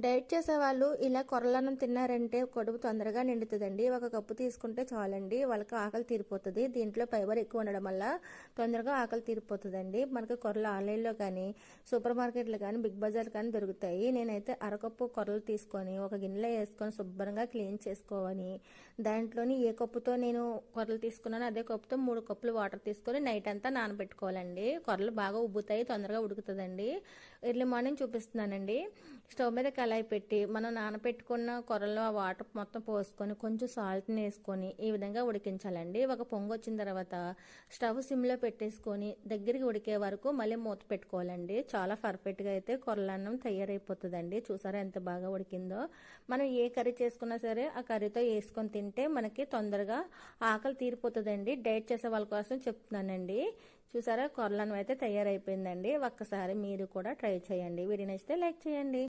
Diet చేసేవాళ్ళు ఇలా కొర్రలన్నం తిన్నారంటే కడుపు తొందరగా నిండుతుందండి. ఒక కప్పు తీసుకుంటే చాలండి, వాళ్ళకి ఆకలి తీరిపోతుంది. దీంట్లో ఫైబర్ ఎక్కువ ఉండడం వల్ల తొందరగా ఆకలి తీరిపోతుందండి. మనకి కొర్రలు ఆన్లైన్లో కానీ, సూపర్ మార్కెట్లో కానీ, బిగ్ బజార్ కానీ దొరుకుతాయి. నేనైతే అరకప్పు కొర్రలు తీసుకొని ఒక గిన్నెలో వేసుకొని శుభ్రంగా క్లీన్ చేసుకోవాలి. దాంట్లోని ఏ కప్పుతో నేను కొర్రలు తీసుకున్నానో అదే కప్పుతో 3 కప్పులు వాటర్ తీసుకొని నైట్ అంతా నానబెట్టుకోవాలండి. కొర్రలు బాగా ఉబ్బుతాయి, తొందరగా ఉడుకుతుందండి. ఎర్లీ మార్నింగ్ చూపిస్తున్నానండి. స్టవ్ మీద కళాయి పెట్టి మనం నానబెట్టుకున్న కొర్రలో ఆ వాటర్ మొత్తం పోసుకొని కొంచెం సాల్ట్ని వేసుకొని ఈ విధంగా ఉడికించాలండి. ఒక పొంగు వచ్చిన తర్వాత స్టవ్ సిమ్లో పెట్టేసుకొని దగ్గరికి ఉడికే వరకు మళ్ళీ మూత పెట్టుకోవాలండి. చాలా పర్ఫెక్ట్గా అయితే కొర్రలన్నం తయారైపోతుందండి. చూసారా ఎంత బాగా ఉడికిందో. మనం ఏ కర్రీ చేసుకున్నా సరే ఆ కర్రీతో వేసుకొని తింటే మనకి తొందరగా ఆకలి తీరిపోతుందండి. డైట్ చేసే వాళ్ళ కోసం చెప్తున్నానండి. చూసారా కొర్రలన్నం అయితే తయారైపోయిందండి. ఒక్కసారి మీరు కూడా ట్రై చేయండి. వీడియో నచ్చితే లైక్ చేయండి.